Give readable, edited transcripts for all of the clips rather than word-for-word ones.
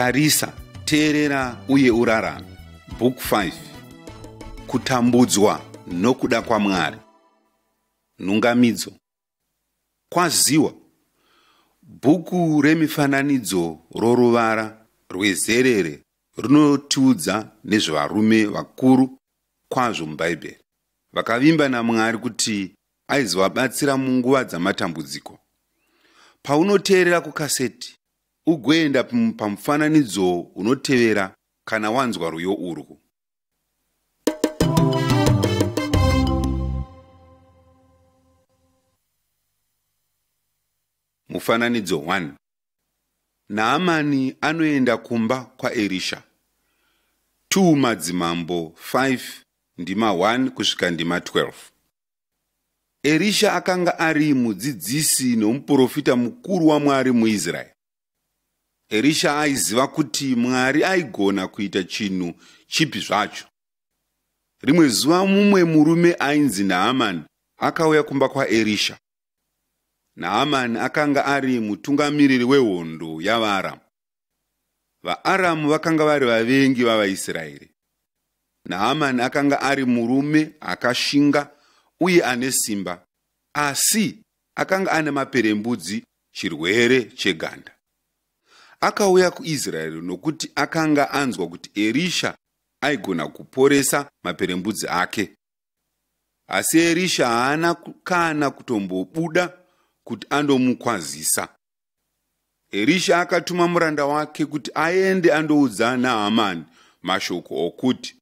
Tarisa, teerera uye urarame. Book 5. Kutambudzwa nokuda kwaMwari. Nhungamidzo. Kwaziwa. Bhuku remifananidzo roruvara rwezerere runotiudza nezvevarume vakuru kwazvo muBhaibheri, vakavimba naMwari kuti aizovabatsira munguva dzamatambudziko. Paunoteerera kukaseti, ugoenda pamufananidzo unotevera kana wanzwa rwiyo urwu. Mufananidzo 1. Naamani anoenda kumba kwaErisha. 2 Madzimambo 5 ndima 1 kusvika ndima 12. Erisha akanga ari mudzidzisi nomuprofita mukuru waMwari muIsraeri. Erisha aiziva kuti Mwari aigona kuita chinhu chipi zvacho. Rimwe zuva mumwe murume ainzi Naamani akauya kumba kwaErisha. Naamani akanga ari mutungamiriri wehondo yavaAramu. VaAramu vakanga vari vavengi vavaIsraeri. Naamani akanga ari murume akashinga uye ane simba, asi akanga ane maperembudzi, chirwere cheganda. Akauya kuIsraeri nokuti akanga anzwa kuti Erisha aigona kuporesa maperembudzi ake. Asi Erisha haana kana kutombobuda kuti andomukwazisa. Erisha akatuma muranda wake kuti aende andoudza Naamani mashoko okuti,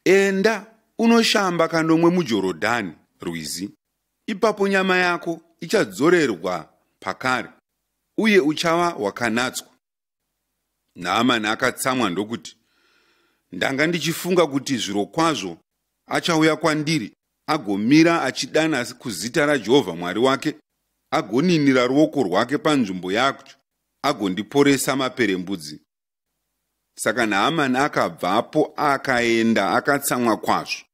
enda unoshamba kandomwe muJorodhani rwizi, ipapo nyama yako ichadzorerwa pakare uye uchava wakanatswa. Naamani akatsamwa ndokuti, ndanga ndichifunga kuti zvirokwazvo achauya kwandiri agomira achidana kuzita raJehovha Mwari wake, agoninira ruoko rwake panzvimbo yacho agondiporesa maperembudzi. Saka Naamani akabvapo akaenda akatsamwa kwazvo.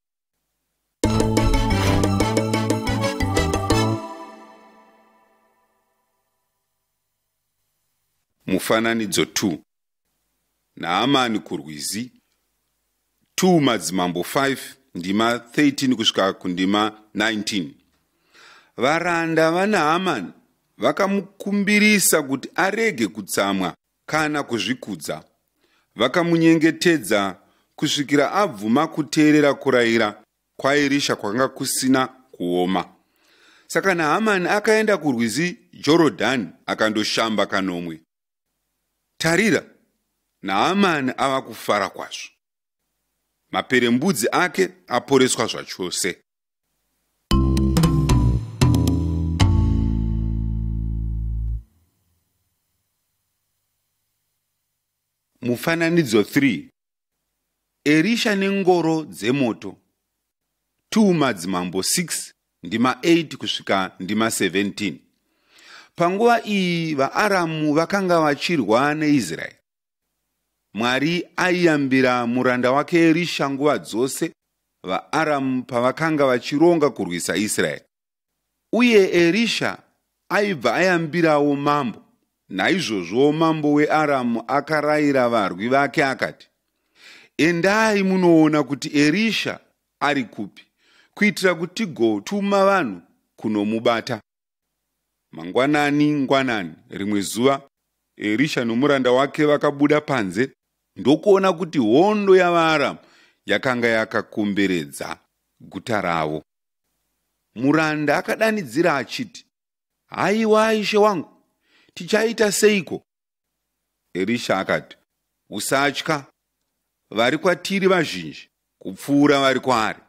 Mufananidzo 2. Naamani kurwizi. 2 Madzimambo 5 ndima 13 kusvika kundima 19. Varanda vaNaamani vakamukumbirisa kuti arege kutsamwa kana kuzvikudza. Vakamunyengetedza kusvikira abvuma kuteerera kurayira kwaErisha kwanga kusina kuoma. Saka Naamani akaenda kurwizi Jorodhani akandoshamba kanomwe. Tarira, Naamani ava kufara kwazvo. Maperembudzi ake aporeswa zvachose. Mufananidzo 3. Erisha nengoro dzemoto. 2 Madzimambo 6 ndima 8 kusvika ndima 17. Panguva iyi vaAramu vakanga vachirwa neIsraeri. Mwari aiyambira muranda wake Erisha nguva dzose vaAramu pavakanga vachironga kurwisa Israeri. Uye Erisha aibva ayambirawo mambo. Naizvozvo mambo weAramu akarayira varwi vake akati, endai munoona kuti Erisha ari kupi, kuitira kuti tigotuma vanhu kunomubata. Ngwanani rimwe zuva, Erisha nomuranda wake vakabuda panze ndokuona kuti hondo yavaAramu yakanga yakakomberedza guta ravo. Muranda akadanidzira achiti, haiwa ishe wangu, tichaita seiko? Erisha akati, usatya, vari kwatiri vazhinji kupfuura vari kwaari.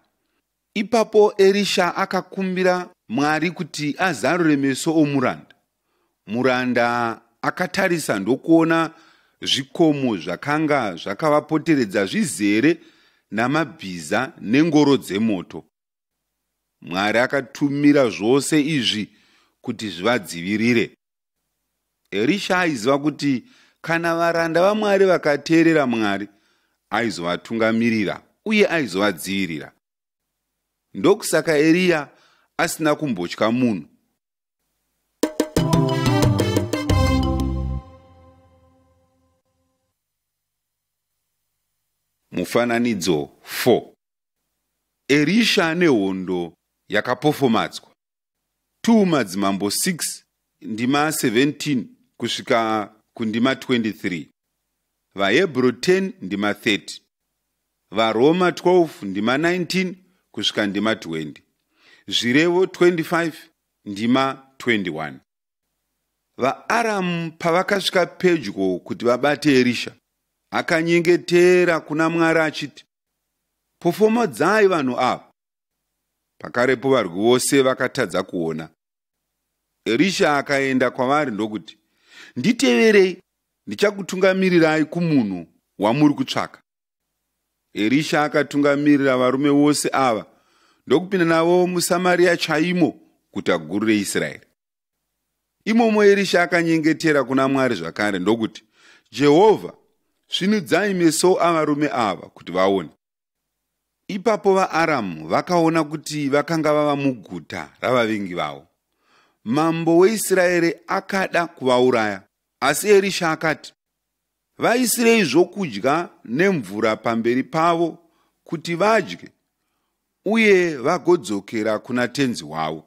Ipapo Erisha akakumbira Mwari kuti azarure meso omuranda. Muranda akatarisa ndokuona zvikomo zvakanga zvakavapoteredza zvizere namabhiza nengoro dzemoto. Mwari akatumira zvose izvi kuti zvivadzivirire. Erisha aiziva kuti kana varanda vaMwari vakateerera Mwari, aizovatungamirira uye aizovadzivirira. Ndokusaka Eria asina kumbotya munhu. Mufananidzo 4. Erisha nehondo yakapofomadzwa. 2 Madzimambo 6 ndima 17 kusvika kundima 23. VaHebheru 10 ndima 30. VaRoma 12 ndima 19 kusvika ndima 20. Zvirevo 25 ndima 21. VaAramu pavakasvika pedyo kuti vabate Erisha, akanyengetera kuna Mwari achiti, "Pofomadzai vanhu ava." Pakarepo varwi vose vakatadza kuona. Erisha akaenda kwavari ndokuti, "Nditeverei, ndichakutungamirirai kumunhu wamuri kutsvaka." Erisha akatungamirira varume vose ava ndokupinda navo muSamaria chaimo, guta guru reIsraeri. Imomo Erisha akanyengetera kuna Mwari zvakare ndokuti, "Jehovha, svinudzai meso avarume ava kuti vaone." Ipapo vaAramu vakaona kuti vakanga vava muguta ravavengi vavo. Mambo weIsraeri akada kuvauraya, asi Erisha akati, "Vaisirei zvokudya nemvura pamberi pavo kuti vadye uye vagodzokera kuna tenzi wavo."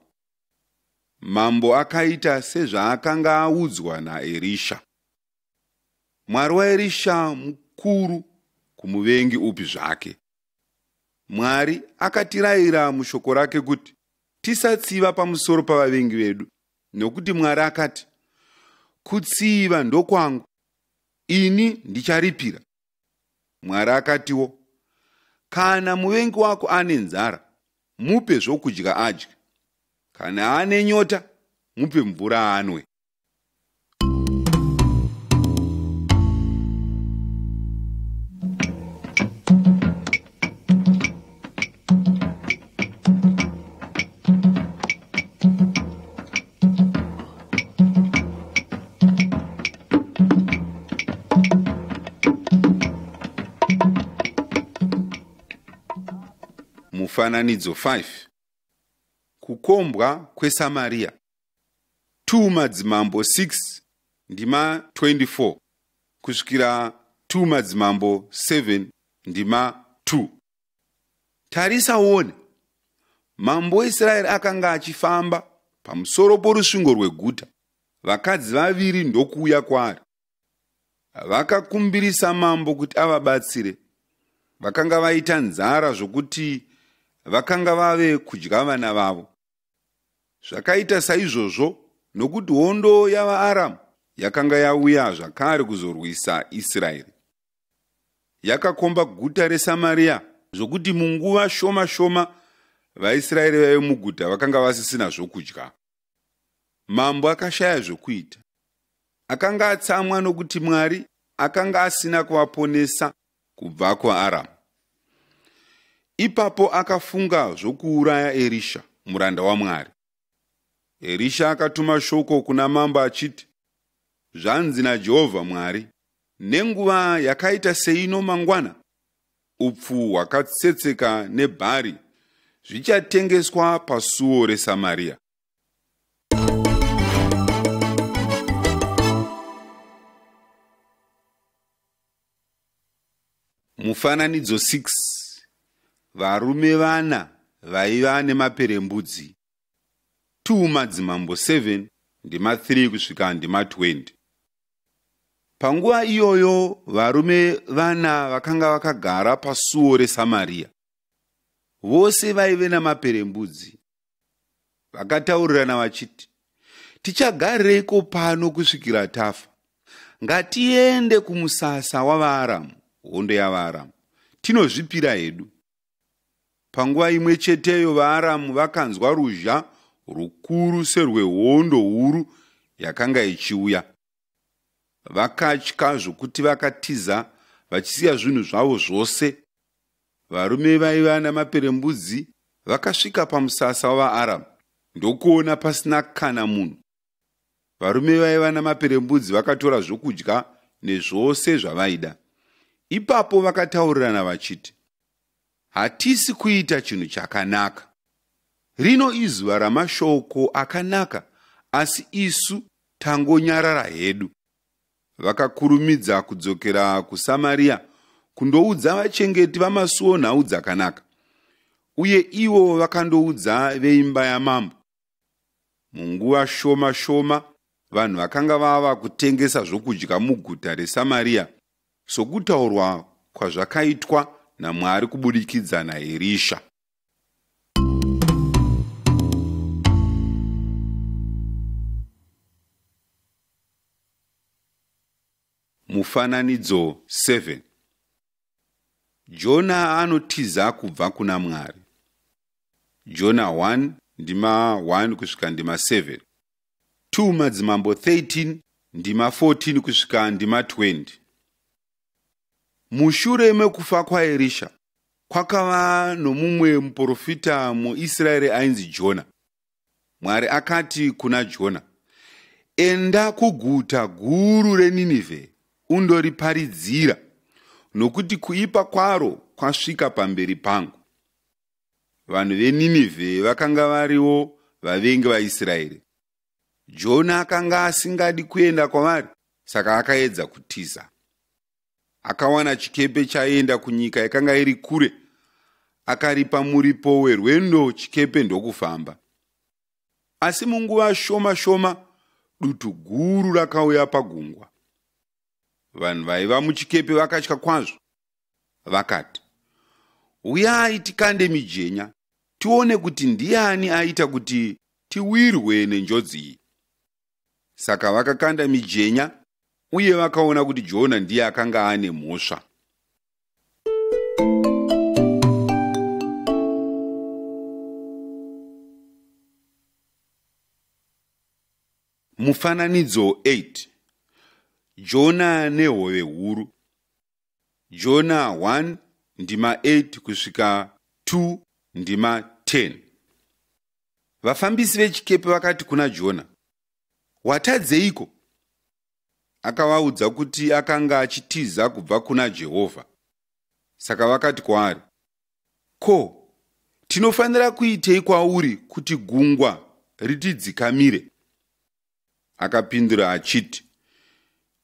Mambo akaita sezvaakanga audzwa naErisha. Mwari waErisha mukuru kumuvengi upi zvake. Mwari akatirayira mushoko rake kuti tisatsiva pamusoro pavavengi vedu, nokuti Mwari akati, "Kutsiva ndokwangu, ini ndicharipira." Mwari akatiwo, "Kana muvengi wako ane nzara, mupe zvokudya adye. Kana ane nyota, mupe mvura anwe." Mufananidzo 5. Kukombwa kweSamaria. 2 Madzimambo 6 ndima 24 kusvikira 2 Madzimambo 7 ndima 2. Tarisa uone, mambo weIsraeri akanga achifamba pamusoro porusvingo rweguta. Vakadzi vaviri ndokuuya kwaari. Vakakumbirisa mambo kuti avabatsire. Vakanga vaita nzara zvokuti vakanga vave kudya vana vavo. Zvakaita saizvozvo nokuti hondo yavaAramu yakanga yauya zvakare kuzorwisa Israeri. Yakakomba guta reSamaria zvokuti munguva shoma shoma vaIsraeri vaive muguta vakanga vasisina zvokudya. Mambo akashaya zvokuita. Akanga atsamwa nokuti Mwari akanga asina kuvaponesa kubva kuAramu. Ipapo akafunga zvokuuraya Erisha, muranda waMwari. Erisha akatuma shoko kuna mambo achiti, "Zvanzi naJehovha Mwari, nenguva yakaita seino mangwana, upfu hwakatsetseka nebhari zvichatengeswa pasuo reSamaria." Mufananidzo 6. Varume 4 vaiva nemaperembudzi. 2 Madzimambo 7 ndima 3 kusvika ndima 20. Panguva iyoyo varume 4 vakanga vakagara pasuo reSamaria. Vose vaive namaperembudzi. Vakataurirana vachiti, "Tichagareiko pano kusvikira tafa? Ngatiende kumusasa wavaAramu, hondo yavaAramu, tinozvipira hedu." Panguva imwe cheteyo vaAramu vakanzwa ruzha rukuru serwehondo huru yakanga ichiuya. Vakatya zvokuti vakatiza vachisiya zvinhu zvavo zvose. Varume vaiva namaperembudzi vakasvika pamusasa wavaAramu ndokuona pasina kana munhu. Varume vaiva namaperembudzi vakatora zvokudya nezvose zvavaida. Ipapo vakataurirana vachiti, "Hatisi kuita chinhu chakanaka. Rino izuva ramashoko akanaka, asi isu tangonyarara hedu." Vakakurumidza kudzokera kuSamaria kundoudza vachengeti vamasuo nhau dzakanaka, uye ivo vakandoudza veimba yamambo. Munguva shoma shoma vanhu vakanga vava kutengesa zvokudya muguta reSamaria, sokutaurwa kwazvakaitwa naMwari kubudikidza naErisha. Mufananidzo 7. Jona anotiza kubva kuna Mwari. Jona 1 ndima 1 kusvika ndima 7. 2 Madzimambo 13 ndima 14 kusvika ndima 20. Mushure mekufa kwaErisha, kwakava nomumwe muprofita muIsraeri ainzi Jona. Mwari akati kuna Jona, enda kuguta guru reNinevhe undoriparidzira, nokuti kuipa kwaro kwasvika pamberi pangu. Vanhu veNinevhe vakanga variwo vavengi vaIsraeri. Jona akanga asingadi kuenda kwavari, saka akaedza kutiza. Akawana chikepe chaenda kunyika yakanga iri kure, akaripa muripo werwendo chikepe ndokufamba. Asi munguva shoma shoma dutu guru rakauya pagungwa. Vanhu vaiva muchikepe vakatya kwazvo. Vakati, uyai tikande mijenya, tione kuti ndiani aita kuti tiwirwe nenjodzi iyi. Saka vakakanda mijenya, uye vakaona kuti Jona ndiye akanga ane mhosva. Mufananidzo 8. Jona nehove huru. Jona 1 ndima 8 kusvika 2 ndima 10. Vafambisi vechikepe vakati kuna Jona, watadzeiko? Akavaudza kuti akanga achitiza kubva kuna Jehovha. Saka vakati kwaari, ko, tinofanira kuitei kwauri kuti gungwa ritidzikamire? Akapindura achiti,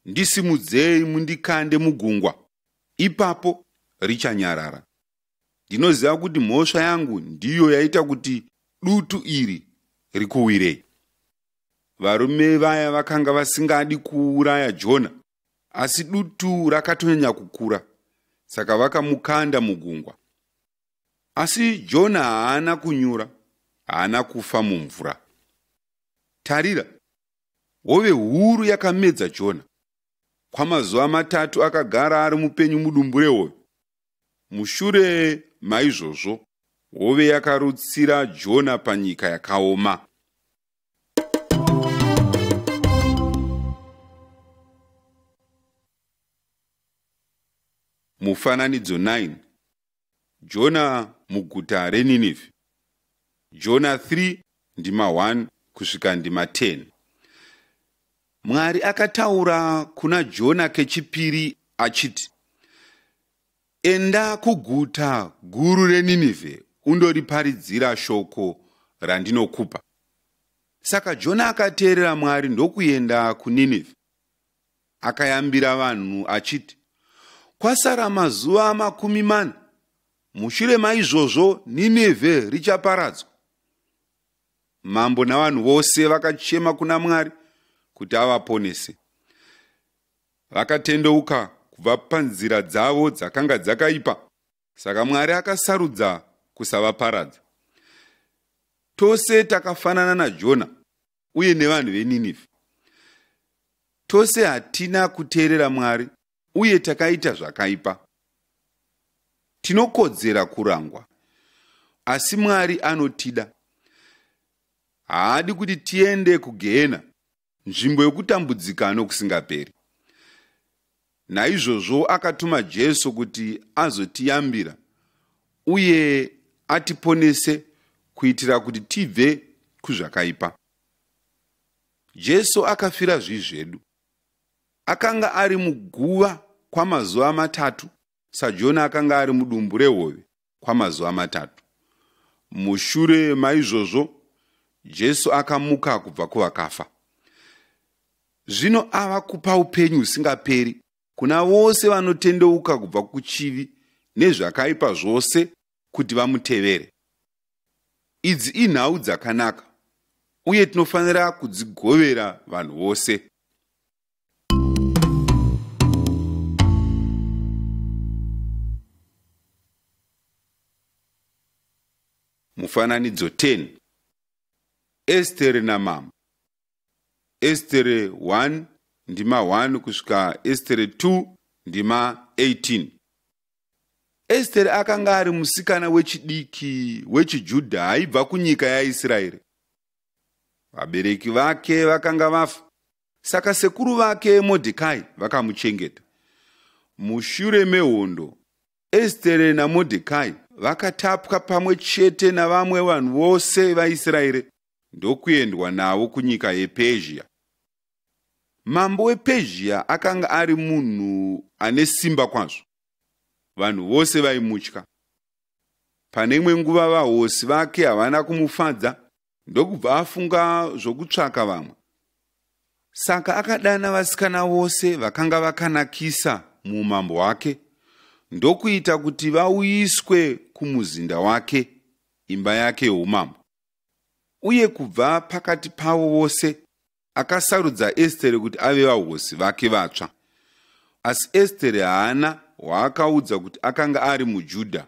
ndisimudzei mundikande mugungwa, ipapo richanyarara. Ndinoziva kuti mhosva yangu ndiyo yaita kuti dutu iri rikuwirei. Varume vaya vakanga vasingadi kuuraya Jona, asi dutu rakatonyanya kukura, saka vakamukanda mugungwa. Asi Jona haana kunyura, haana kufa mumvura. Tarira, hove huru yakamedza Jona. Kwamazuva 3 akagara ari mupenyu mudumbu rehove. Mushure maizvozvo, hove yakarutsira Jona panyika yakaoma. Mufananidzo 9. Jona muguta reNinevhe. Jona 3 ndima 1 kusvika ndima 10. Mwari akataura kuna Jona kechipiri achiti, enda kuguta guru reNinevhe undoriparidzira shoko randinokupa. Saka Jona akateerera Mwari ndokuenda kuNinevhe. Akayambira vanhu achiti, kwasara mazuva 40, mushure maizvozvo Ninevhe richaparadzwa. Mambo navanhu vose vakachema kuna Mwari kuti avaponese. Vakatendeuka kubva panzira dzavo dzakanga dzakaipa, saka Mwari akasarudza kusavaparadza. Tose takafanana naJona uye nevanhu veNinevhe. Tose hatina kuteerera Mwari uye takaita zvakaipa. Tinokodzera kurangwa, asi Mwari anotida. Haadi kuti tiende kugehena, nzvimbo yokutambudzika nokusingaperi. Naizvozvo akatuma Jesu kuti azotiyambira uye atiponese kuitira kuti tibve kuzvakaipa. Jesu akafira zvedu. Akanga ari muguva kwamazuva 3, saJona akanga ari mudumbu rehove kwamazuva 3. Mushure maizvozvo, Jesu akamuka kubva kuvakafa. Zvino ava kupa upenyu husingaperi kuna vose vanotendeuka kubva kuchivi nezvakaipa zvose kuti vamutevere. Idzi inhau dzakanaka, uye tinofanira kudzigovera vanhu vose. Mufananidzo 10. Estere namambo. Estere 1 ndima 1 kusvika Estere 2 ndima 18. Estere akanga ari musikana wechidiki wechiJudha aibva kunyika yaIsraeri. Vabereki vake vakanga vafa, saka sekuru vake Modhekai vakamuchengeta. Mushure mehondo, Estere naModhekai vakatapwa pamwe chete navamwe vanhu vose vaIsraeri ndokuendwa navo kunyika yePezhia. Mambo wePezhia akanga ari munhu ane simba kwazvo. Vanhu vose vaimutya. Pane imwe nguva vahosi vake havana kumufadza, ndokubva afunga zvokutsvaka vamwe. Saka akadana vasikana vose vakanga vakanakisa muumambo wake, ndokuita kuti vauyiswe kumuzinda wake, imba yake youmambo. Uye kubva pakati pavo vose akasarudza Estere kuti ave vahosi vake vatsva. Asi Estere haana waakaudza kuti akanga ari muJudha.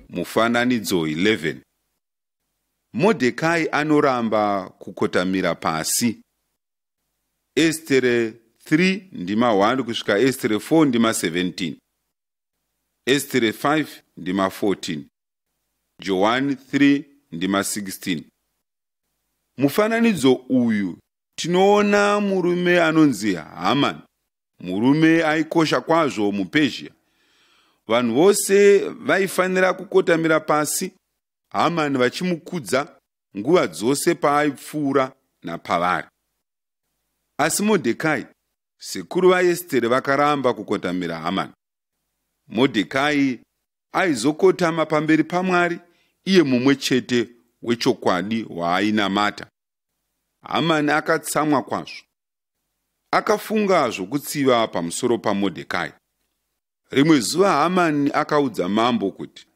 Mufananidzo 11. Modhekai anoramba kukotamira pasi. Estere 3 ndima 1 kusvika Estere 4 ndima 17. Estere 5 ndima 14. Johani 3 ndima 16. Mufananidzo uyu tinoona murume anonzi Hamani, murume aikosha kwazvo muPezhia. Vanhu vose vaifanira kukotamira pasi, Hamani vachimukudza nguva dzose paaipfuura napavari. Asi Modhekai, sekuru vaEstere, vakaramba kukotamira Hamani. Modhekai aizokotama pamberi paMwari, iye mumwe chete wechokwadi waainamata. Hamani akatsamwa kwazvo. Akafunga zvokutsiva pamusoro paModhekai. Rimwe zuva Hamani akaudza mambo kuti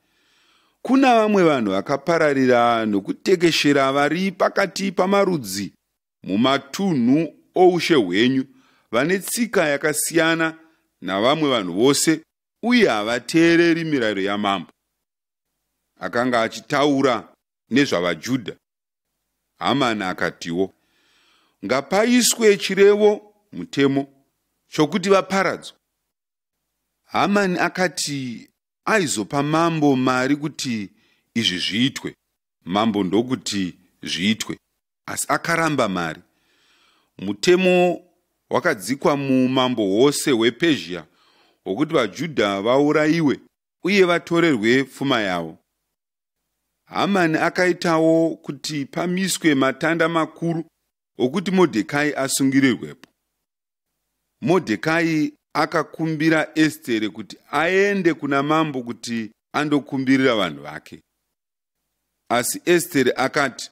kuna vamwe vanhu vakapararira nokutekeshera vari pakati pamarudzi mumatunhu oushe hwenyu, vane tsika yakasiyana navamwe vanhu vose, uye havateereri mirayiro yamambo. Akanga achitaura nezvavaJudha. Hamani akatiwo, ngapaiswe chirevo mutemo chokuti vaparadzwe. Hamani akati aizopa mambo mari kuti izvi zviitwe. Mambo ndokuti zviitwe, asi akaramba mari. Mutemo wakadzikwa muumambo hwose hwePezhia wokuti vaJudha vaurayiwe uye vatorerwe pfuma yavo. Hamani akaitawo kuti pamiswe matanda makuru okuti Modhekai asungirirwepo. Modhekai akakumbira Estere kuti aende kuna mambo kuti andokumbirira vanhu vake. Asi Estere akati,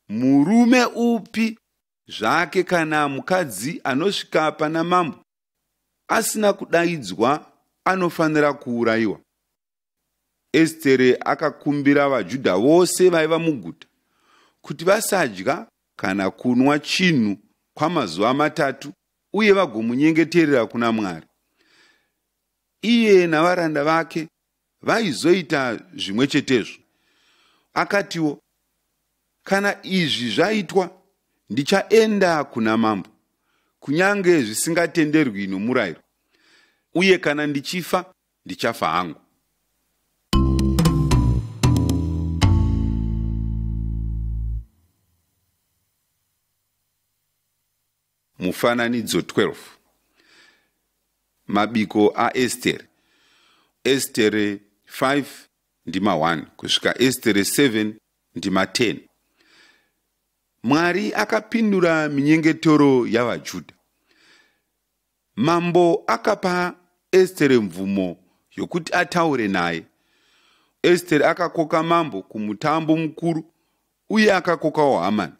murume upi zvake kana mukadzi anosvika pana mambo asina kudaidzwa anofanira kuurayiwa. Estere akakumbira vaJudha vose vaiva muguta kuti vasadya kana kunwa chinhu kwamazuva 3 uye vagomunyengeterera kuna Mwari. Iye navaranda vake vaizoita zvimwe chetezvo. Akatiwo, kana izvi zvaitwa, ndichaenda kuna mambo, kunyange zvisingatenderwi nomurayiro, uye kana ndichifa, ndichafa hangu. Mufananidzo 12. Mabiko aEstere. Estere 5 ndima 1 kusvika Estere 7 ndima 10. Mwari akapindura minyengetero yavaJudha. Mambo akapa Estere mvumo yokuti ataure naye. Esteri akakoka mambo kumutambo mukuru uye akakokawo Hamani.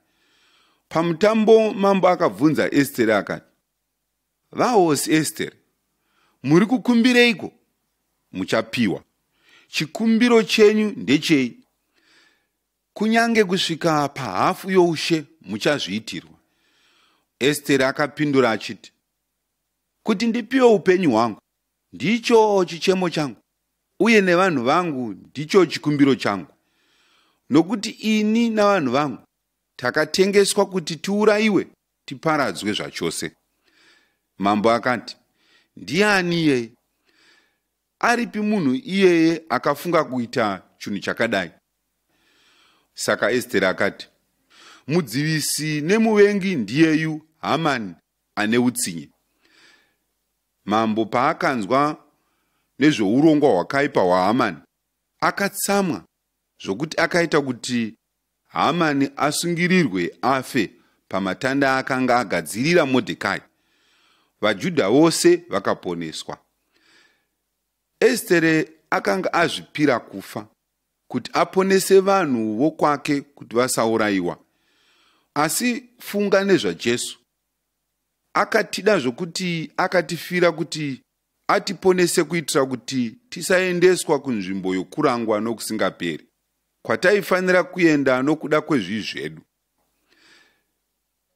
Pamutambo mambo akabvunza Esteri akati, "Vahosi Esteri, muri kukumbireiko? Muchapiwa. Chikumbiro chenyu ndechei? Kunyange kusvika pahafu youshe muchazviitirwa." Esteri akapindura achiti, "Kuti ndipiwe upenyu hwangu ndicho chichemo changu, uye nevanhu vangu ndicho chikumbiro changu. Nokuti ini navanhu vangu takatengeswa kuti tiurayiwe tiparadzwe zvachose." Mambo akati, "Ndiani iyeye? Aripi munhu iyeye akafunga kuita chinhu chakadai?" Saka Esteri akati, "Mudzivisi nemuvengi ndiyeyu Hamani ane utsinye." Mambo paakanzwa nezvourongwa hwakaipa hwaHamani, akatsamwa zvokuti akaita kuti Hamani asungirirwe afe pamatanda akanga agadzirira Modhekai. VaJudha vose vakaponeswa. Esteri akanga azvipira kufa kuti aponese vanhu vokwake kuti vasaurayiwa. Asi funga nezvaJesu. Akatida zvokuti akatifira kuti atiponese kuitira kuti tisaendeswa kunzvimbo yokurangwa nokusingaperi, kwataifanira kuenda nokuda kwezvivi zvedu.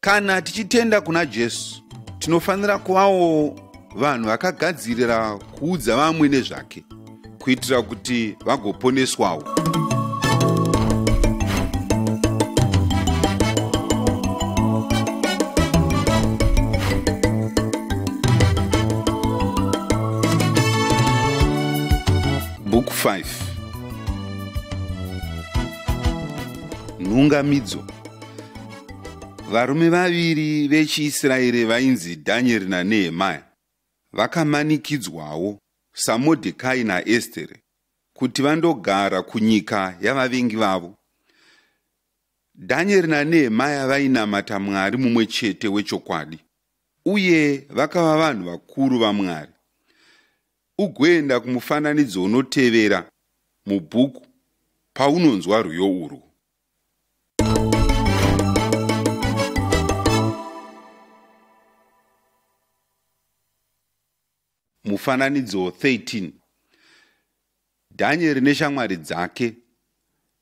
Kana tichitenda kuna Jesu, tinofanira kuvawo vanhu vakagadzirira kuudza vamwe nezvake, kuitira kuti vagoponeswawo. Book 5. Nhungamidzo. Varume vaviri vechiIsraeri vainzi Dhanieri naNehemia vakamanikidzwawo saModhekai naEsteri kuti vandogara kunyika yavavengi vavo. Dhanieri naNehemia vainamata Mwari mumwe chete wechokwadi, uye vakava vanhu vakuru vaMwari. Ugoenda kumufananidzo unotevera mubhuku paunonzwa rwiyo urwu. Mufananidzo 13. Dhanieri neshamwari dzake.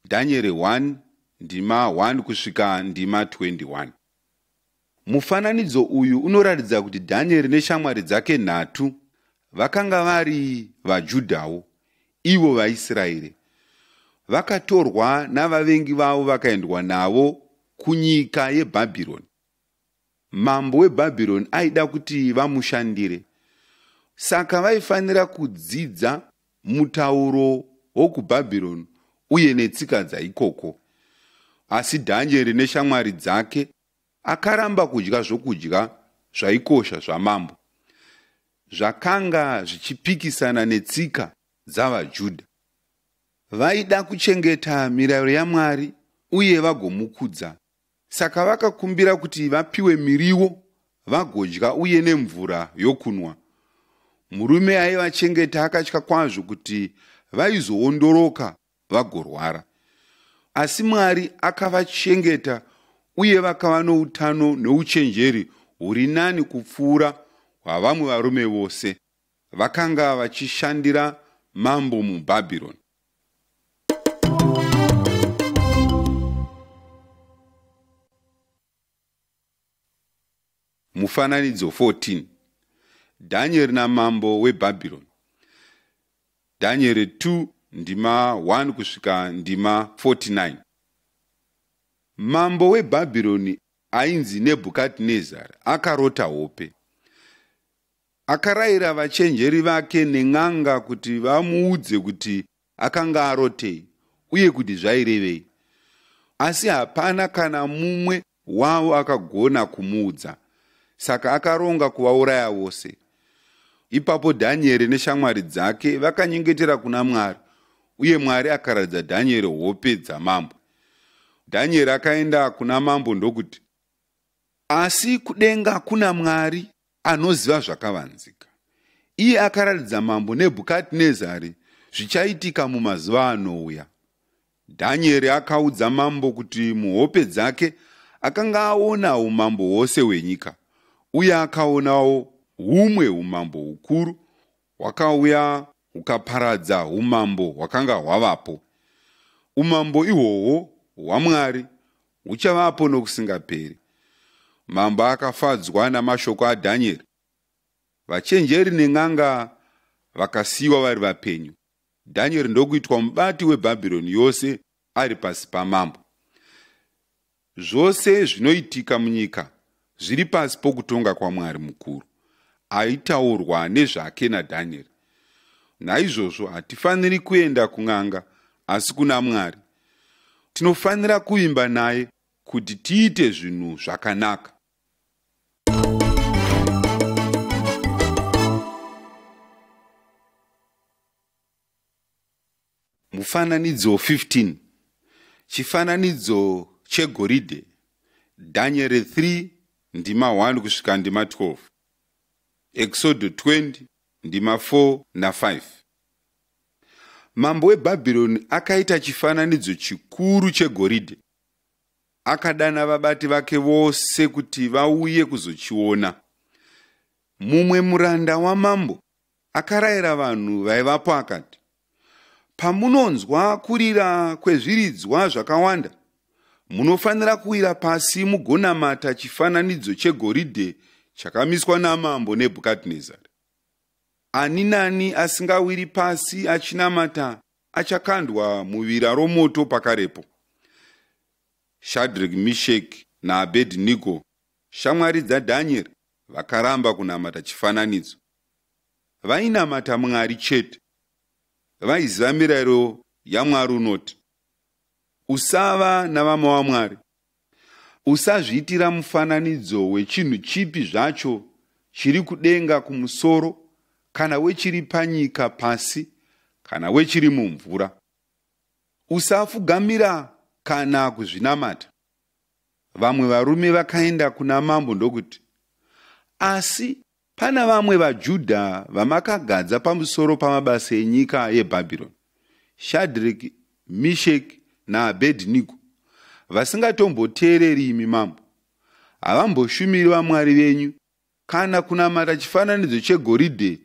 Dhanieri 1 ndima 1 kusvika ndima 21. Mufananidzo uyu unoratidza kuti Dhanieri neshamwari dzake nhatu vakanga vari vaJudhawo, ivo vaIsraeri. Vakatorwa navavengi vavo vakaendwa navo kunyika yeBhabhironi. Mambo weBhabhironi aida kuti vamushandire, saka vaifanira kudzidza mutauro wokuBhabhironi uye netsika dzaikoko. Asi Dhanieri neshamwari dzake akaramba kudya zvokudya zvaikosha zvamambo, zvakanga zvichipikisana netsika dzavaJudha. Vaida kuchengeta mirayiro yaMwari uye vagomukudza, saka vakakumbira kuti vapiwe miriwo vagodya uye nemvura yokunwa. Murume aivachengeta akatya kwazvo kuti vaizoondoroka vagorwara. Asi Mwari akavachengeta uye vakava noutano neuchenjeri huri nani kupfuura hwavamwe varume vose vakanga vachishandira mambo muBhabhironi. Mufananidzo 14. Dhanieri namambo weBhabhironi. Dhanieri 2 ndima 1 kusvika ndima 49. Mambo weBhabhironi ainzi Nebhukadhinezari akarota hope. Akarayira vachenjeri vake nen'anga kuti vamuudze kuti akanga arotei uye kuti zvairevei. Asi hapana kana mumwe wavo akagona kumuudza, saka akaronga kuvauraya vose. Ipapo Dhanieri neshamwari dzake vakanyengetera kuna Mwari, uye Mwari akaradza Dhanieri hope dzamambo. Dhanieri akaenda kuna mambo ndokuti, "Asi kudenga kuna Mwari anoziva zvakavanzika. Iye akaratidza mambo Nebhukadhinezari zvichaitika mumazuva anouya. Dhanieri akaudza mambo kuti muhope dzake akanga aona umambo hwose hwenyika, uye akaonawo humwe umambo hukuru hwakauya hukaparadza umambo hwakanga hwavapo. Umambo ihwohwo hwaMwari huchavapo nokusingaperi. Mambo akafadzwa namashoko aDhanieri. Vachenjeri nen'anga vakasiyiwa vari vapenyu. Dhanieri ndokuitwa mubati weBhabhironi yose ari pasi pamambo. Zvose zvinoitika munyika zviri pasi pokutonga kwaMwari mukuru, aitaurwa nezvake naDhanieri. Naizvozvo hatifaniri kuenda kun'anga asi kuna Mwari. Tinofanira kuvimba naye kuti tiite zvinhu zvakanaka. Mufananidzo 15. Chifananidzo chegoridhe. Daniel 3 ndima 1 kusvika ndima 12. Exodo 20 ndima 4 na 5. Mambo weBhabhironi akaita chifananidzo chikuru chegoridhe. Akadana vabati vake vose kuti vauye kuzochiona. Mumwe muranda wamambo akarayira vanhu vaivapo akati, pamunonzwa kurira kwezviridzwa zvakawanda, munofanira kuwira pasi mugonamata chifananidzo chegoridhe chakamiswa namambo Nebhukadhinezari. Ani nani asingawiri pasi achinamata achakandwa muvira romoto pakarepo. Shadhreki, Mesheki naAbhedhinego, shamwari dzaDhanieri, vakaramba kunamata chifananidzo. Vainamata Mwari chete. Vaiziva mirayiro yaMwari unoti, usava navamwe vaMwari. Usazviitira mufananidzo wechinhu chipi zvacho chiri kudenga kumusoro, kana wechiri panyika pasi, kana wechiri mumvura. Usafugamira kana kuzvinamata. Vamwe varume vakaenda kuna mambo ndokuti, asi pana vamwe vaJudha vamakagadza pamusoro pamabasa enyika yeBhabhironi, Shadhreki, Mesheki naAbhedhinego, vasingatomboteereri imi mambo. Havamboshumiri vamwari venyu kana kunamata chifananidzo chegoridhe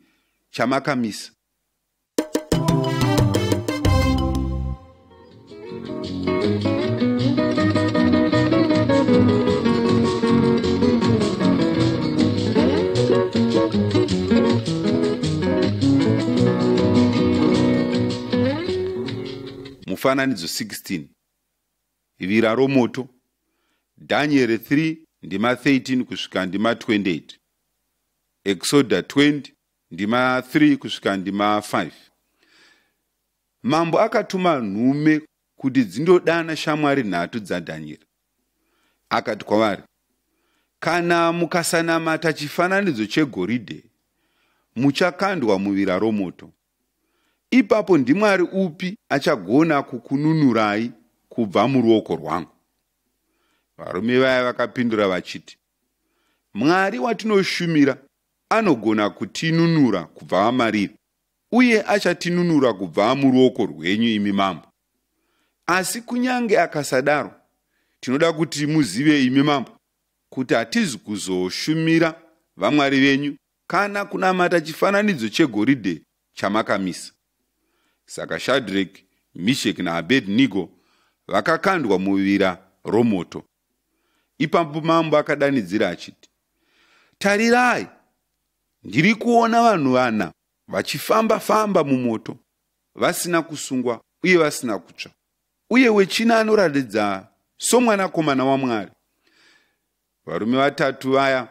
chamakamisa. Mufananidzo 16. Vira romoto. Daniel 3 ndima 13 kusvika ndima 28. Exodo 20 ndima 3 kusvika ndima 5. Mambo akatuma nhume kuti dzindodana shamwari nhatu dzaDhanieri. Akati kwavari, kana mukasanamata chifananidzo chegoridhe, muchakandwa muvira romoto. Ipapo ndimwari upi achagona kukununurai kubva muruoko rwangu? Varume vaya vakapindura vachiti, Mwari watinoshumira anogona kutinunura kubva mariri, uye achatinunura kubva muruoko rwenyu imi mambo. Asi kunyange akasadaro, tinoda kuti muzive imi mambo, kuti hatizi kuzoshumira vamwari venyu kana kunamata chifananidzo chegoridhe chamakamisa. Saka Shadhreki, Mesheki naAbhedhinego vakakandwa muvira romoto. Ipapo mambo akadanidzira achiti, tarirai, ndiri kuona vanhu vana vachifamba-famba mumoto, vasina kusungwa uye vasina kutsva, uye wechina anoratidza somwanakomana waMwari. Varume vatatu vaya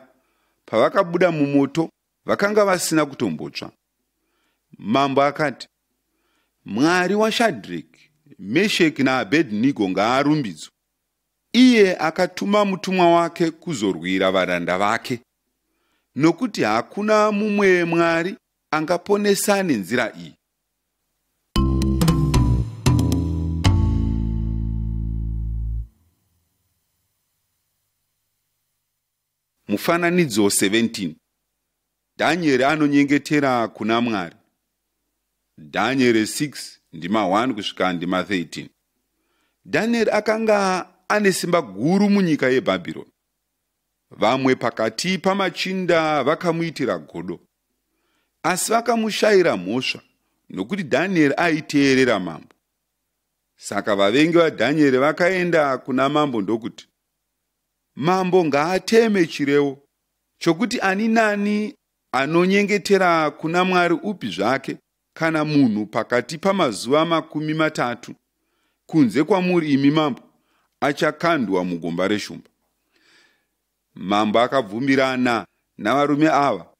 pavakabuda mumoto vakanga vasina kutombotsva. Mambo akati, Mwari waShadhreki, Mesheki naAbhedhinego ngaarumbidzwe. Iye akatuma mutumwa wake kuzorwira varanda vake, nokuti hakuna mumwe Mwari angaponesa nenzira iyi. Mufananidzo 17. Dhanieri anonyengetera kuna Mwari. Dhanieri 6 ndima 1 kusvika ndima 13. Dhanieri akanga ane simba guru munyika yeBhabhironi. Vamwe pakati pamachinda vakamuitira godo, asi vakamushayira mhosva nokuti Dhanieri aiteerera mambo. Saka vavengi vaDhanieri vakaenda kuna mambo ndokuti, mambo ngaateme chirevo chokuti ani nani anonyengetera kuna Mwari upi zvake kana munhu pakati pamazuva 30 kunze kwamuri imi mambo achakandwa mugomba reshumba. Mambo akabvumirana navarume ava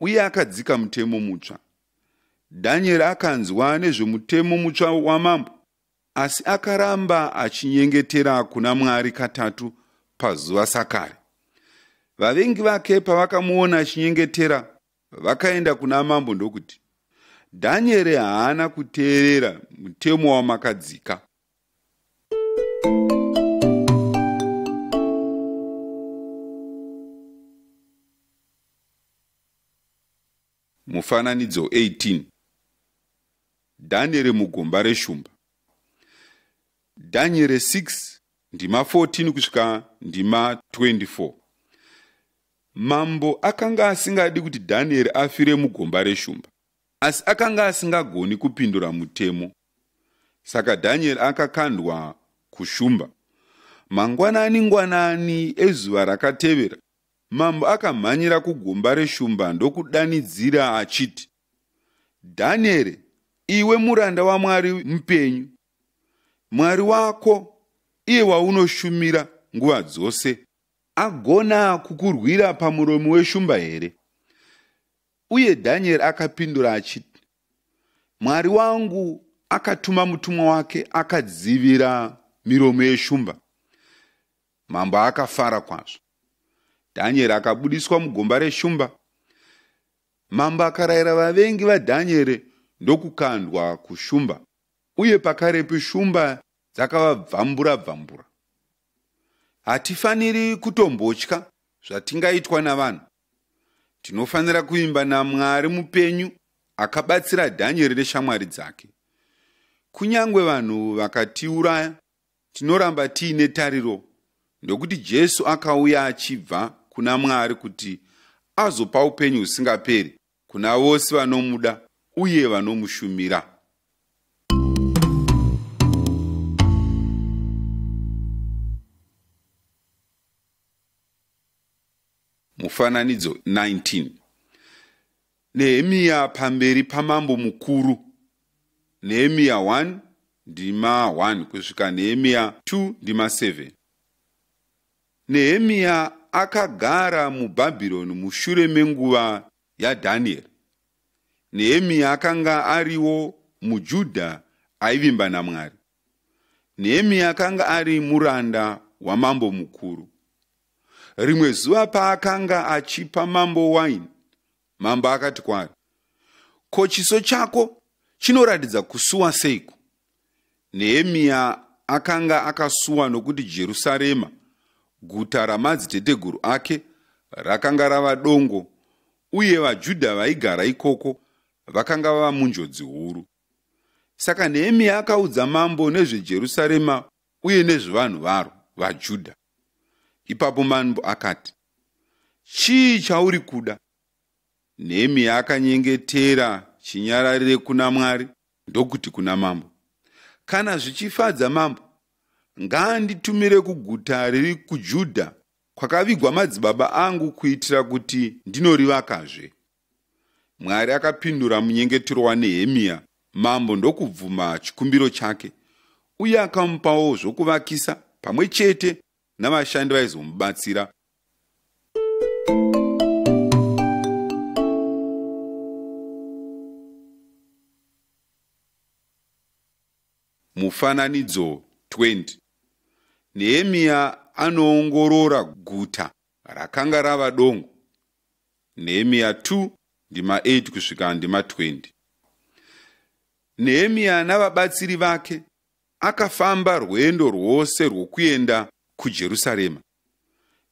uye akadzika mutemo mutsva. Dhanieri akanzwa nezvomutemo mutsva wamambo, asi akaramba achinyengetera kuna Mwari katatu pazuva sakare. Vavengi vake pavakamuona achinyengetera, vakaenda kuna mambo ndokuti, Dhanieri haana kuteerera mutemo wamakadzika. Mufananidzo 18. Dhanieri mugomba reshumba. Dhanieri 6 ndima 14 kusvika ndima 24. Mambo akanga asingadi kuti Dhanieri afire mugomba reshumba, asi akanga asingagoni kupindura mutemo. Saka Dhanieri akakandwa kushumba. Mangwanani ezuva rakatevera, mambo akamhanyira kugomba reshumba ndokudanidzira achiti, Dhanieri, iwe muranda waMwari mupenyu, Mwari wako iye waunoshumira nguva dzose, agona kukurwira pamuromo weshumba here? Uye Dhanieri akapindura achiti, Mwari wangu akatuma mutumwa wake akadzivira miromo yeshumba. Mambo akafara kwazvo. Dhanieri akabudiswa mugomba reshumba. Mambo akarayira vavengi vaDhanieri ndokukandwa kushumba, uye pakarepo shumba dzakavabvambura. Hatifaniri kutombotya zvatingaitwa navanhu. Tinofanira kuimba naMwari mupenyu akabatsira Dhanieri neshamwari dzake. Kunyangwe vanhu vakatiuraya, tinoramba tiine tariro, ndokuti Jesu akauya achibva kuna Mwari kuti azopa upenyu husingaperi kuna vose vanomuda uye vanomushumira. Mufananidzo 19. Nehemia pamberi pamambo mukuru. Nehemia 1 ndima 1 kusvika Nehemia 2 ndima 7. Nehemia akagara muBhabhironi mushure menguva yaDhanieri. Nehemia akanga ariwo muJudha aivimba naMwari. Nehemia akanga ari muranda wamambo mukuru. Rimwe zuva paakanga achipa mambo waini, mambo akati kwaari, ko chiso chako chinoratidza kusuwa seiko? Nehemia akanga akasuwa nokuti Jerusarema, guta ramadziteteguru ake, rakanga rava dongo, uye vaJudha vaigara ikoko vakanga vava munjodzi huru. Saka Nehemia akaudza mambo nezveJerusarema uye nezvevanhu varo vaJudha. Ipapo mambo akati, chii chauri kuda? Nehemia akanyengetera chinyararire kuna Mwari ndokuti kuna mambo, kana zvichifadza mambo, ngaanditumire kuguta riri kuJudha kwakavigwa madzibaba angu kuitira kuti ndinorivakazve. Mwari akapindura munyengetero waNehemia. Mambo ndokubvuma chikumbiro chake, uye akamupawo zvokuvakisa pamwe chete navashandi vaizomubatsira. Mufananidzo 20. Nehemia anoongorora guta rakanga rava dongo. Nehemia 2 ndima 8 kusvika ndima 20. Nehemia navabatsiri vake akafamba rwendo rwose rwokuenda kuJerusarema.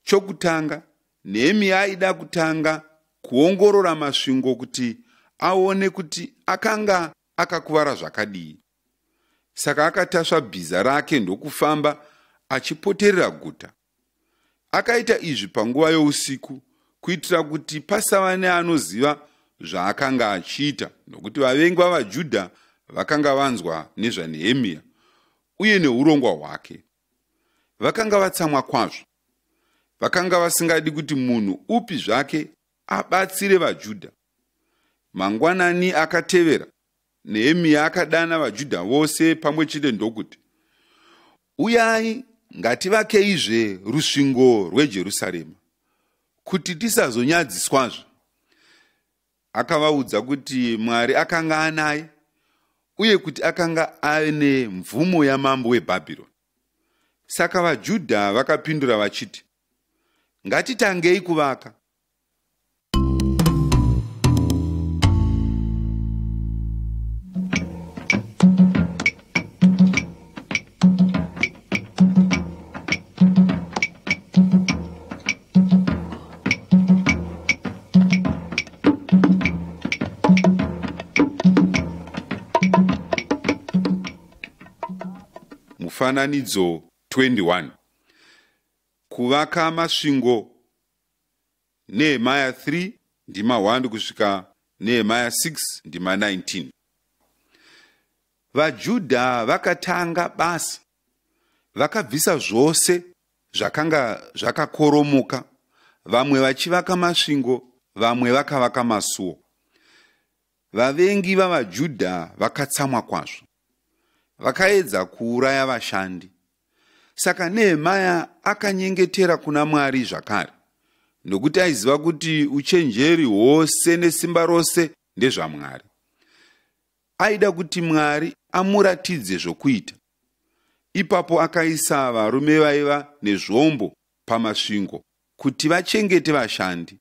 Chokutanga, Nehemia aida kutanga kuongorora masvingo kuti aone kuti akanga akakuvara zvakadii. Saka akatasva bhiza rake ndokufamba achipoterera guta. Akaita izvi panguva yousiku kuitira kuti pasava neanoziva zvaakanga achiita, nokuti vavengi vavaJudha vakanga vanzwa nezvaNehemia uye neurongwa hwake. Vakanga vatsamwa kwazvo. Vakanga vasingadi kuti munhu upi zvake abatsire vaJudha. Mangwanani akatevera, Nehemia akadana vaJudha vose pamwe chete ndokuti, uyai ngativakeizve rusvingo rweJerusarema, kuti tisazonyadziswazve. Akavaudza kuti Mwari akanga anaye, uye kuti akanga ane mvumo yamambo weBhabhironi. Saka vaJudha vakapindura vachiti, ngatitangei kuvaka. Mufananidzo 21. Kuvaka masvingo. Nehemia 3 ndima 1 kusvika Nehemia 6 ndima 19. VaJudha vakatanga basa. Vakabvisa zvose zvakanga zvakakoromoka, vamwe vachivaka masvingo, vamwe vakavaka masuo. Vavengi vavaJudha vakatsamwa kwazvo. Vakaedza kuuraya vashandi. Saka Nehemia akanyengetera kuna Mwari zvakare, nokuti aiziva kuti uchenjeri hwose nesimba rose ndezvaMwari. Aida kuti Mwari amuratidze zvokuita. Ipapo akaisa varume vaiva nezvombo pamasvingo kuti vachengete vashandi.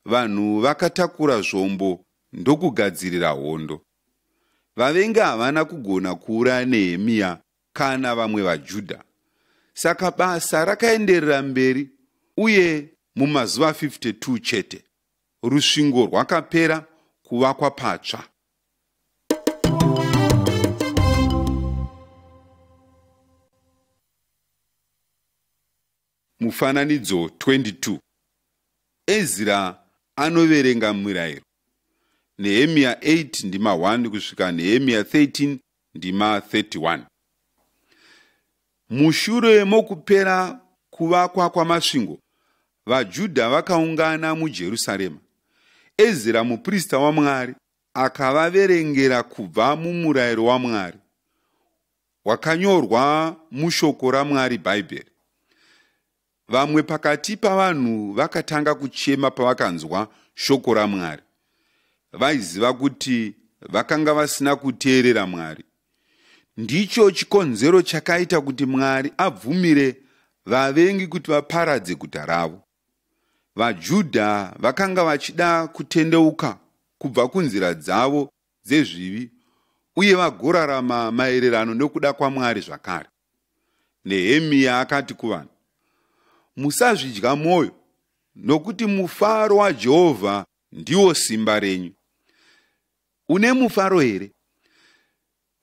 Vanhu vakatakura zvombo ndokugadzirira hondo. Vavengi havana kugona kuuraya Nehemia kana vamwe vaJudha. Saka basa rakaenderera mberi, uye mumazuva 52 chete rusvingo rwakapera kuvakwa patsva. Mufananidzo 22. Ezra anoverenga mirayiro. Nehemia 8 ndima 1 kusvika Nehemia 13 ndima 31. Mushure mokupera kuvakwa kwamasvingo, vaJudha vakaungana muJerusarema. Ezra muprista waMwari akavaverengera kubva mumurayiro waMwari, wakanyorwa mushoko raMwari Bhaibheri. Vamwe pakati pavanhu vakatanga kuchema pavakanzwa shoko raMwari. Vaiziva kuti vakanga vasina kuteerera Mwari. Ndicho chikonzero chakaita kuti Mwari abvumire vavengi kuti vaparadze guta ravo. VaJudha vakanga vachida kutendeuka kubva kunzira dzavo dzezvivi, uye vagorarama maererano nokuda kwaMwari zvakare. Nehemia akati kuvanhu, musazvidya mwoyo, nokuti mufaro waJehovha ndiwo simba renyu. Une mufaro here?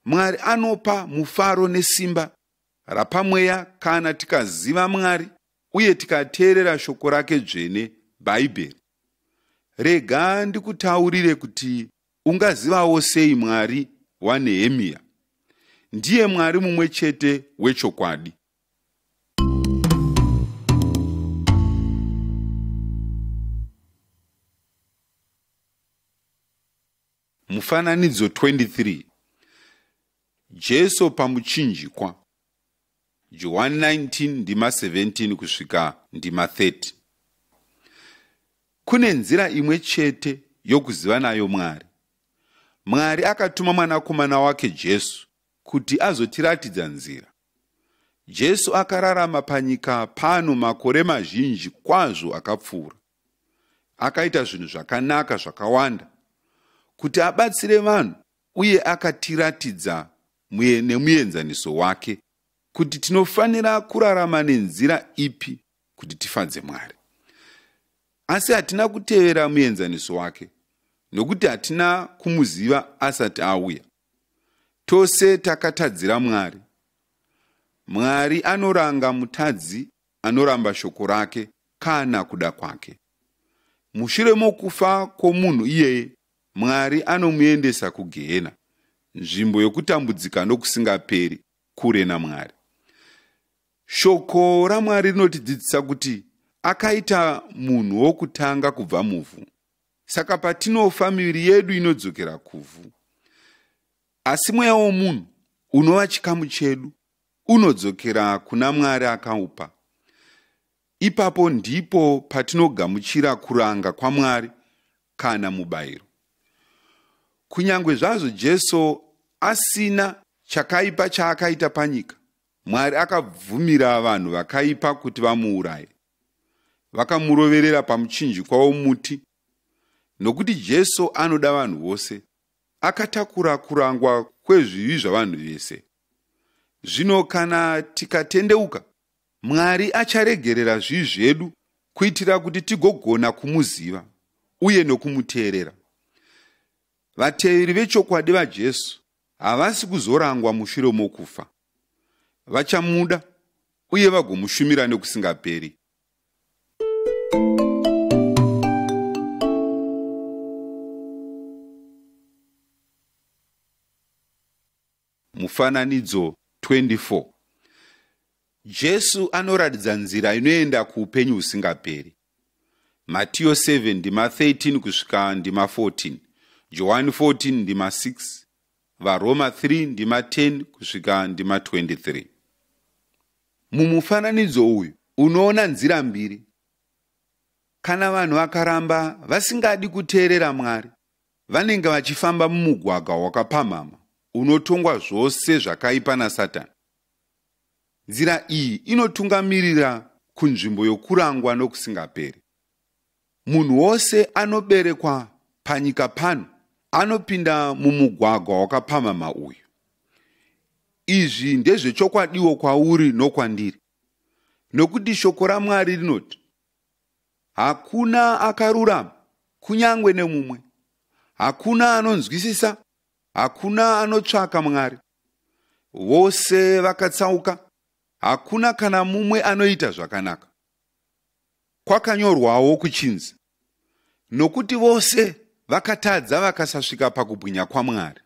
Mwari anopa mufaro nesimba rapamweya kana tikaziva Mwari uye tikateerera shoko rake dzvene Bhaibheri. Rega ndikutaurire kuti ungazivawo sei Mwari waNehemia. Ndiye Mwari mumwe chete wechokwadi. Mufananidzo 23. Jesu pamuchinjikwa. Johani 19 ndima 17 kusvika ndima 30. Kune nzira imwe chete yokuziva nayo Mwari. Mwari akatuma mwanakomana wake Jesu kuti azotiratidza nzira. Jesu akararama panyika pano makore mazhinji kwazvo akapfuura. Akaita zvinhu zvakanaka zvakawanda kuti abatsire vanhu, uye akatiratidza nemuenzaniso wake kuti tinofanira kurarama nenzira ipi kuti tifadze Mwari. asi hatina kutevera muenzaniso wake, nokuti hatina kumuziva asati auya. Tose takatadzira Mwari. Mwari anoranga mutadzi anoramba shoko rake kana kuda kwake. Mushure mokufa kwomunhu iyeye, Mwari anomuendesa kugehena, nzvimbo yokutambudzika nokusingaperi, kure naMwari. Shoko raMwari rinotidzidzisa kuti akaita munhu wokutanga kubva muvhu. Saka patinofa miviri yedu inodzokera kuvhu. Asi mweya womunhu unova chikamu chedu unodzokera kuna Mwari akaupa. Ipapo ndipo patinogamuchira kuranga kwaMwari kana mubayiro. Kunyangwe zvazvo Jesu asina chakaipa chaakaita panyika, Mwari akabvumira vanhu vakaipa kuti vamuuraye. Vakamuroverera pamuchinjikwa womuti. Nokuti Jesu anoda vanhu vose, akatakura kurangwa kwezvivi zvavanhu vese. Zvino kana tikatendeuka, Mwari acharegerera zvivi zvedu kuitira kuti tigogona kumuziva uye nokumuteerera. Vateveri vechokwadi vaJesu havasi kuzorangwa mushure mokufa. Vachamuda uye vagomushumira nokusingaperi. Mufananidzo 24. Jesu anoratidza nzira inoenda kuupenyu husingaperi. Matiyo 7 ndima 13 kusvika ndima 14, Johani 14 ndima 6, Varoma 3 ndima 10 kusvika ndima 23. Mumufananidzo uyu unoona nzira mbiri. Kana vanhu vakaramba vasingadi kuteerera Mwari, vanenge vachifamba mumugwagwa wakapamhama unotongwa zvose zvakaipa naSatani. Nzira iyi inotungamirira kunzvimbo yokurangwa nokusingaperi. Munhu wose anoberekwa panyika pano anopinda mumugwagwa wakapamhama uyu. Izvi ndezvechokwadiwo kwauri nokwandiri, nokuti shoko raMwari rinoti, hakuna akarurama, kunyange nemumwe. Hakuna anonzwisisa, hakuna anotsvaka Mwari. Vose vakatsauka, hakuna kana mumwe anoita zvakanaka. Kwakanyorwawo kuchinzi, nokuti vose vakatadza vakasasvika pakubwinya kwaMwari.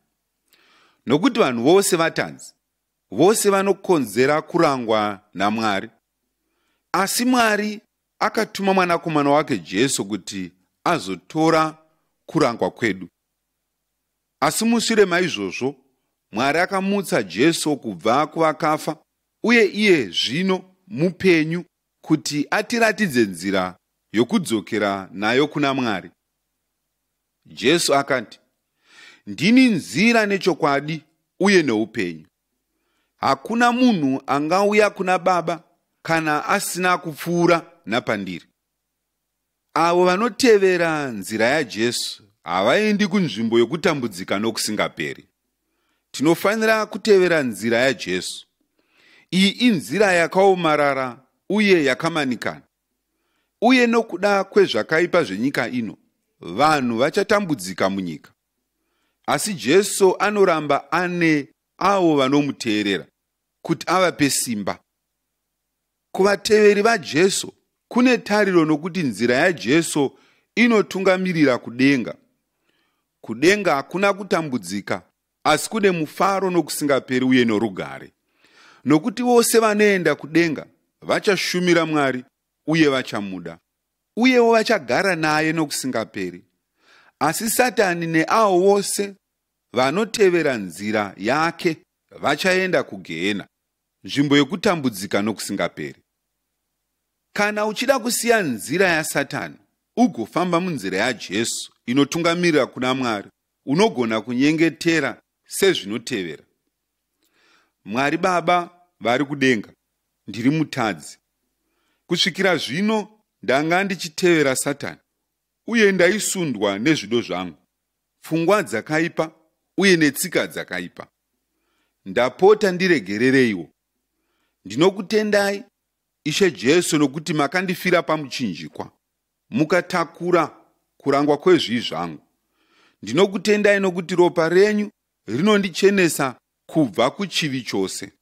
Nokuti vanhu vose vatanzi, vose vanokonzera kurangwa naMwari. Asi Mwari akatuma mwanakomana wake Jesu kuti azotora kurangwa kwedu. Asi mushure maizvozvo, Mwari akamutsa Jesu kubva kuvakafa, uye iye zvino mupenyu kuti atiratidze nzira yokudzokera nayo kuna Mwari. Jesu akati, ndini nzira nechokwadi uye noupenyu. Hakuna munhu angauya kuna Baba kana asina kupfuura napandiri. Avo vanotevera nzira yaJesu havaendi kunzvimbo yokutambudzika nokusingaperi. Tinofanira kutevera nzira yaJesu. Iyi inzira yakaomarara uye yakamanikana. Uye nokuda kwezvakaipa zvenyika ino, vanhu vachatambudzika munyika. Asi Jesu anoramba ane avo vanomuteerera kuti avape simba. Kuvateveri vaJesu kune tariro nokuti nzira yaJesu inotungamirira kudenga. Kudenga hakuna kutambudzika, asi kune mufaro nokusingaperi uye norugare. Nokuti vose vanoenda kudenga vachashumira Mwari uye vachamuda, uyewo vachagara naye nokusingaperi. Asi Satani neavo vose vanotevera nzira yake vachaenda kugehena, nzvimbo yokutambudzika nokusingaperi. Kana uchida kusiya nzira yaSatani ugofamba munzira yaJesu inotungamirira kuna Mwari, unogona kunyengetera sezvinotevera. Mwari Baba vari kudenga, ndiri mutadzi. Kusvikira zvino ndanga ndichitevera Satani, uye ndaisundwa nezvido zvangu, pfungwa dzakaipa uye netsika dzakaipa. Ndapota ndiregerereiwo. Ndinokutendai, Ishe Jesu, nokuti makandifira pamuchinjikwa. mukatakura kurangwa kwezvivi zvangu. Ndinokutendai nokuti ropa renyu rinondichenesa kubva kuchivi chose.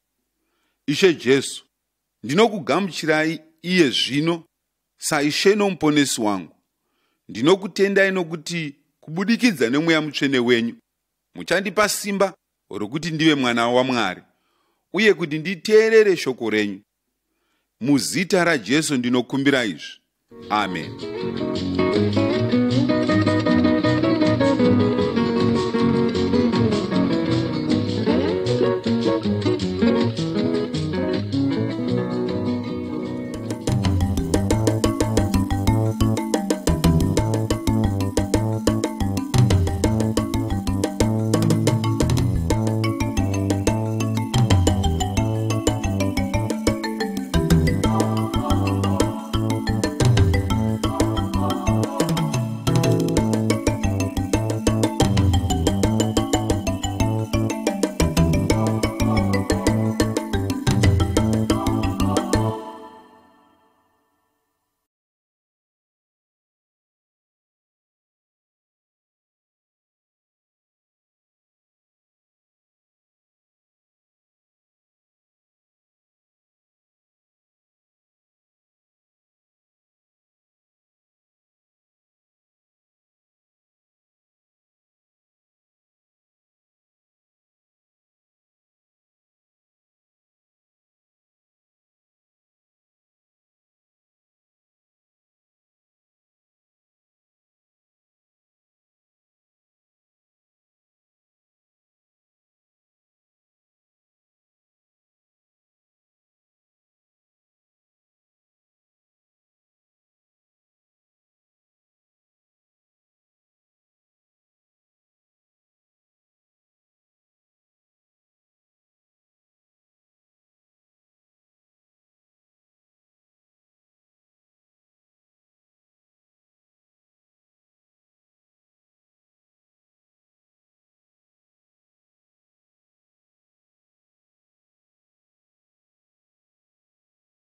Ishe Jesu, ndinokugamuchirai iye zvino saishe nomuponesi wangu. Ndinokutendai nokuti kubudikidza nemweya mutsvene wenyu muchandipa simba rokuti ndive mwana waMwari uye kuti nditeerere shoko renyu. Muzita raJesu ndinokumbira izvi. Amen.